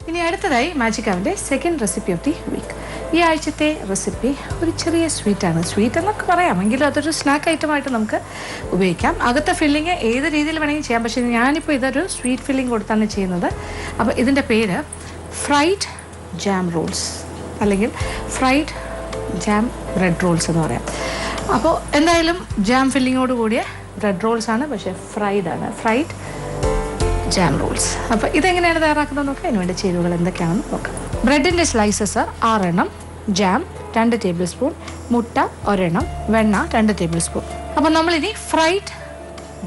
ഇനി അടുത്തതായി മാജിക് അവൻ്റെ second recipe of the week. ഈ ആഴ്ചത്തെ റെസിപ്പി ഒരു ചെറിയ സ്വീറ്റാണ്. സ്വീറ്റ് എന്നൊക്കെ പറയാം, എങ്കിലും അതൊരു സ്നാക്ക് ഐറ്റമായിട്ട് നമുക്ക് ഉപയോഗിക്കാം. അകത്തെ ഫില്ലിങ് ഏത് രീതിയിൽ വേണമെങ്കിൽ ചെയ്യാം, പക്ഷേ ഞാനിപ്പോൾ ഇതൊരു സ്വീറ്റ് ഫില്ലിംഗ് കൊടുത്താണ് ചെയ്യുന്നത്. അപ്പോൾ ഇതിൻ്റെ പേര് ഫ്രൈഡ് ജാം റോൾസ് അല്ലെങ്കിൽ ഫ്രൈഡ് ജാം ബ്രെഡ് റോൾസ് എന്ന് പറയാം. അപ്പോൾ എന്തായാലും ജാം ഫില്ലിങ്ങോട് കൂടിയ ബ്രെഡ് റോൾസ് ആണ്, പക്ഷേ ഫ്രൈഡ് ആണ്, ഫ്രൈഡ് ജാം റോൾസ്. അപ്പോൾ ഇതെങ്ങനെയാണ് തയ്യാറാക്കുന്നത് നോക്കാം. അതിന് വേണ്ട ചേരുവകൾ എന്തൊക്കെയാണെന്ന് നോക്കാം. ബ്രെഡിൻ്റെ സ്ലൈസസ് 6 എണ്ണം, ജാം 2 ടേബിൾ സ്പൂൺ, മുട്ട 1 എണ്ണം, വെണ്ണ 2 ടേബിൾ സ്പൂൺ. അപ്പോൾ നമ്മളിനി ഫ്രൈഡ്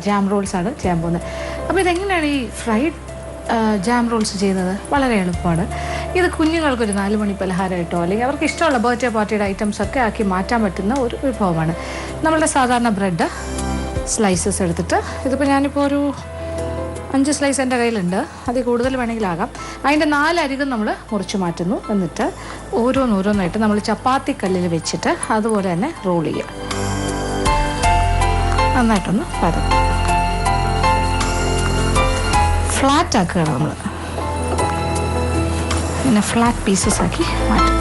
ജാം റോൾസ് ആണ് ചെയ്യാൻ പോകുന്നത്. അപ്പോൾ ഇതെങ്ങനെയാണ് ഈ ഫ്രൈഡ് ജാം റോൾസ് ചെയ്യുന്നത്? വളരെ എളുപ്പമാണ്. ഇത് കുഞ്ഞുങ്ങൾക്കൊരു 4 മണി പലഹാരമായിട്ടോ അല്ലെങ്കിൽ അവർക്ക് ഇഷ്ടമുള്ള ബർത്ത്ഡേ പാർട്ടിയുടെ ഐറ്റംസ് ഒക്കെ ആക്കി മാറ്റാൻ പറ്റുന്ന ഒരു വിഭവമാണ്. നമ്മളുടെ സാധാരണ ബ്രെഡ് സ്ലൈസസ് എടുത്തിട്ട്, ഇതിപ്പോൾ ഞാനിപ്പോൾ ഒരു 5 സ്ലൈസ് എൻ്റെ കയ്യിലുണ്ട്, അതിൽ കൂടുതൽ വേണമെങ്കിലാകാം. അതിൻ്റെ 4 അരികും നമ്മൾ മുറിച്ച് മാറ്റുന്നു. എന്നിട്ട് ഓരോന്നോരോന്നായിട്ട് നമ്മൾ ചപ്പാത്തി കല്ലിൽ വെച്ചിട്ട് അതുപോലെ തന്നെ റോൾ ചെയ്യുക. നന്നായിട്ടൊന്ന് പരത്തും, ഫ്ലാറ്റ് ആക്കുകയാണ് നമ്മൾ. ഇങ്ങനെ ഫ്ലാറ്റ് പീസസ് ആക്കി മാറ്റും.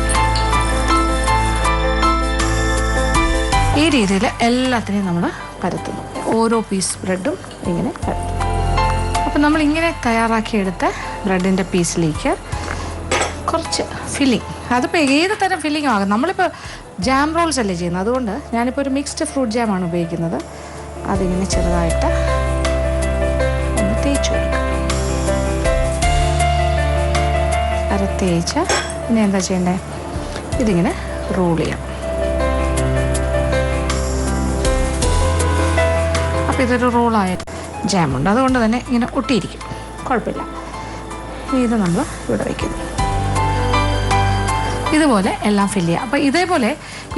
ഈ രീതിയിൽ എല്ലാത്തിനെയും നമ്മൾ പരത്തുന്നു. ഓരോ പീസ് ബ്രെഡും ഇങ്ങനെ പരത്തും. അപ്പോൾ നമ്മളിങ്ങനെ തയ്യാറാക്കിയെടുത്ത ബ്രെഡിൻ്റെ പീസിലേക്ക് കുറച്ച് ഫില്ലിങ്, അതിപ്പോൾ ഏത് തരം ഫില്ലിങ്ങും ആകും. നമ്മളിപ്പോൾ ജാം റോൾസ് അല്ലേ ചെയ്യുന്നത്, അതുകൊണ്ട് ഞാനിപ്പോൾ ഒരു മിക്സ്ഡ് ഫ്രൂട്ട് ജാമാണ് ഉപയോഗിക്കുന്നത്. അതിങ്ങനെ ചെറുതായിട്ട് ഒന്ന് തേച്ച് കൊടുക്കുക. തേച്ച് ഇനി എന്താ ചെയ്യേണ്ടത്, ഇതിങ്ങനെ റോൾ ചെയ്യാം. അപ്പോൾ ഇതൊരു റോളായ ജാമുണ്ട്, അതുകൊണ്ട് തന്നെ ഇങ്ങനെ ഒട്ടിയിരിക്കും, കുഴപ്പമില്ല. ഇത് നമ്മൾ ഇവിടെ വയ്ക്കുന്നു. ഇതുപോലെ എല്ലാം ഫില്ല് ചെയ്യാം. അപ്പോൾ ഇതേപോലെ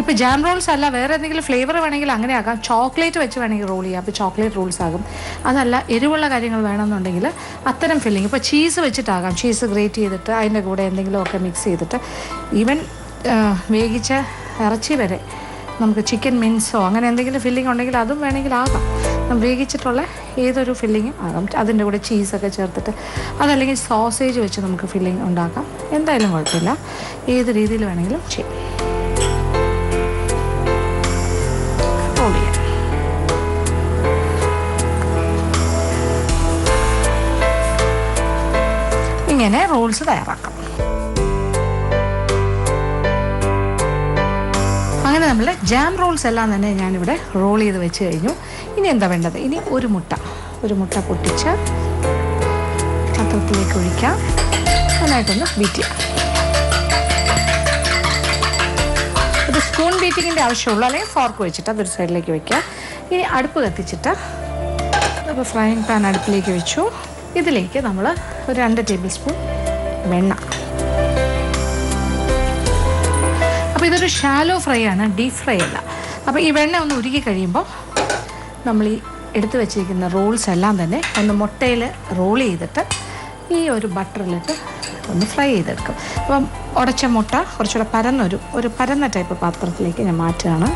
ഇപ്പോൾ ജാം റോൾസ് അല്ല, വേറെ എന്തെങ്കിലും ഫ്ലേവർ വേണമെങ്കിൽ അങ്ങനെ ആക്കാം. ചോക്ലേറ്റ് വെച്ച് വേണമെങ്കിൽ റോൾ ചെയ്യാം, അപ്പോൾ ചോക്ലേറ്റ് റോൾസ് ആകും. അതല്ല എരിവുള്ള കാര്യങ്ങൾ വേണമെന്നുണ്ടെങ്കിൽ അത്തരം ഫില്ലിങ്, ഇപ്പോൾ ചീസ് വെച്ചിട്ടാകാം. ചീസ് ഗ്രേറ്റ് ചെയ്തിട്ട് അതിൻ്റെ കൂടെ എന്തെങ്കിലുമൊക്കെ മിക്സ് ചെയ്തിട്ട്, ഈവൻ വേവിച്ച ഇറച്ചി വരെ നമുക്ക് ചിക്കൻ മിൻസോ അങ്ങനെ എന്തെങ്കിലും ഫില്ലിംഗ് ഉണ്ടെങ്കിൽ അതും വേണമെങ്കിൽ ആകാം. വേവിച്ചിട്ടുള്ള ഏതൊരു ഫില്ലിങ്ങും ആകാം. അതിൻ്റെ കൂടെ ചീസൊക്കെ ചേർത്തിട്ട്, അതല്ലെങ്കിൽ സോസേജ് വെച്ച് നമുക്ക് ഫില്ലിംഗ് ഉണ്ടാക്കാം. എന്തായാലും കുഴപ്പമില്ല, ഏത് രീതിയിൽ വേണമെങ്കിലും ചെയ്യാം. റോൾ ചെയ്യാം. ഇങ്ങനെ റോൾസ് തയ്യാറാക്കാം. അങ്ങനെ നമ്മൾ ജാം റോൾസ് എല്ലാം തന്നെ ഞാനിവിടെ റോൾ ചെയ്ത് വെച്ച് കഴിഞ്ഞു. ഇനി എന്താ വേണ്ടത്? ഇനി ഒരു മുട്ട പൊട്ടിച്ച് പാത്രത്തിലേക്ക് ഒഴിക്കാം. നന്നായിട്ടൊന്ന് ബീറ്റ് ചെയ്യാം. ഒരു സ്പൂൺ ബീറ്റിങ്ങിൻ്റെ ആവശ്യമുള്ളൂ, അല്ലെങ്കിൽ ഫോർക്ക് വെച്ചിട്ട് അതൊരു സൈഡിലേക്ക് വയ്ക്കുക. ഇനി അടുപ്പ് കത്തിച്ചിട്ട് അപ്പോൾ ഫ്രൈയിങ് പാൻ അടുപ്പിലേക്ക് വെച്ചു. ഇതിലേക്ക് നമ്മൾ ഒരു 2 ടേബിൾ സ്പൂൺ വെണ്ണ. അപ്പോൾ ഇതൊരു ഷാലോ ഫ്രൈ ആണ്, ഡീപ്പ് ഫ്രൈ അല്ല. അപ്പോൾ ഈ വെണ്ണ ഒന്ന് ഉരുകി കഴിയുമ്പോൾ നമ്മൾ ഈ എടുത്തു വെച്ചിരിക്കുന്ന റോൾസ് എല്ലാം തന്നെ ഒന്ന് മുട്ടയിൽ റോൾ ചെയ്തിട്ട് ഈ ഒരു ബട്ടറിലിട്ട് ഒന്ന് ഫ്രൈ ചെയ്തെടുക്കും. അപ്പം ഉടച്ച മുട്ട കുറച്ചുകൂടെ ഒരു പരന്ന ടൈപ്പ് പാത്രത്തിലേക്ക് ഞാൻ മാറ്റുകയാണ്.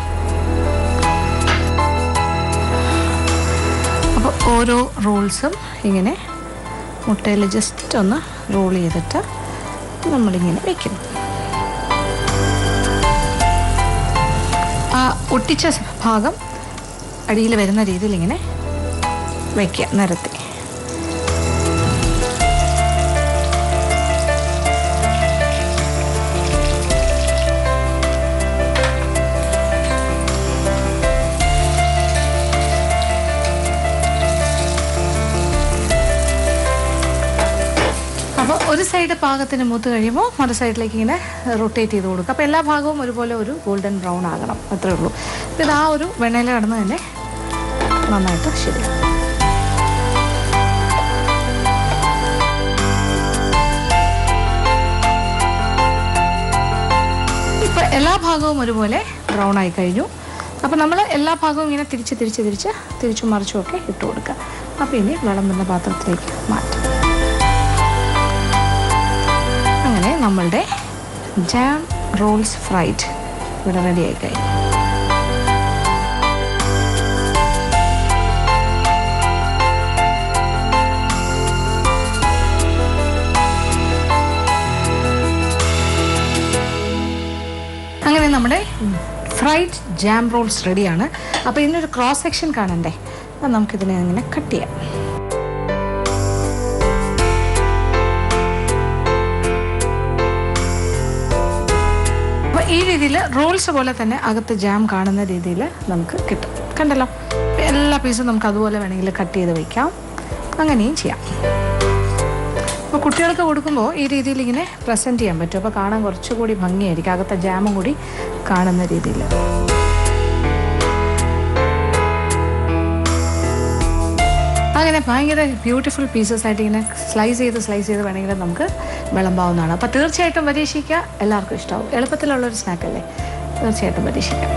അപ്പോൾ ഓരോ റോൾസും ഇങ്ങനെ മുട്ടയിൽ ജസ്റ്റ് ഒന്ന് റോൾ ചെയ്തിട്ട് നമ്മളിങ്ങനെ വയ്ക്കുന്നു. ആ ഒട്ടിച്ച ഭാഗം അടിയിൽ വരുന്ന രീതിയിൽ ഇങ്ങനെ വയ്ക്കുക, നിരത്തി. അപ്പോൾ ഒരു സൈഡ് പാകത്തിന് മൂത്ത് കഴിയുമ്പോൾ മറു സൈഡിലേക്ക് ഇങ്ങനെ റൊട്ടേറ്റ് ചെയ്ത് കൊടുക്കുക. അപ്പോൾ എല്ലാ ഭാഗവും ഒരുപോലെ ഒരു ഗോൾഡൻ ബ്രൗൺ ആകണം, അത്രേ ഉള്ളൂ. അപ്പോൾ ഇത് ആ ഒരു വെണ്ണയിൽ കടന്ന് തന്നെ നന്നായിട്ട് ശരിയാവും. ഇപ്പോൾ എല്ലാ ഭാഗവും ഒരുപോലെ ബ്രൗൺ ആയി കഴിഞ്ഞു. അപ്പോൾ നമ്മൾ എല്ലാ ഭാഗവും ഇങ്ങനെ തിരിച്ചും മറിച്ചും ഒക്കെ ഇട്ട് കൊടുക്കുക. അപ്പോൾ ഇനി വിളമ്പുന്ന പാത്രത്തിലേക്ക് മാറ്റാം. അങ്ങനെ നമ്മളുടെ ജാം റോൾസ് ഫ്രൈഡ് ഇവിടെ റെഡിയായി കഴിഞ്ഞു. നമ്മുടെ ഫ്രൈഡ് ജാം റോൾസ് റെഡിയാണ്. അപ്പോൾ ഇതിനൊരു ക്രോസ് സെക്ഷൻ കാണണ്ടേ? അപ്പോൾ നമുക്കിതിനെ അങ്ങനെ കട്ട് ചെയ്യാം. അപ്പോൾ ഈ രീതിയിൽ റോൾസ് പോലെ തന്നെ അകത്ത് ജാം കാണുന്ന രീതിയിൽ നമുക്ക് കിട്ടും. കണ്ടല്ലോ, എല്ലാ പീസും നമുക്ക് അതുപോലെ വേണമെങ്കിൽ കട്ട് ചെയ്ത് വയ്ക്കാം. അങ്ങനെയും ചെയ്യാം. അപ്പോൾ കുട്ടികൾക്ക് കൊടുക്കുമ്പോൾ ഈ രീതിയിൽ ഇങ്ങനെ പ്രസൻറ്റ് ചെയ്യാൻ പറ്റും. അപ്പോൾ കാണാൻ കുറച്ചുകൂടി ഭംഗിയായിരിക്കും, അകത്തെ ജാമും കൂടി കാണുന്ന രീതിയിൽ. അങ്ങനെ ഭയങ്കര ബ്യൂട്ടിഫുൾ പീസസ് ആയിട്ട് ഇങ്ങനെ സ്ലൈസ് ചെയ്ത് വേണമെങ്കിൽ നമുക്ക് വിളമ്പാവുന്നതാണ്. അപ്പോൾ തീർച്ചയായിട്ടും പരീക്ഷിക്കുക, എല്ലാവർക്കും ഇഷ്ടമാവും. എളുപ്പത്തിലുള്ളൊരു സ്നാക്കല്ലേ, തീർച്ചയായിട്ടും പരീക്ഷിക്കാം.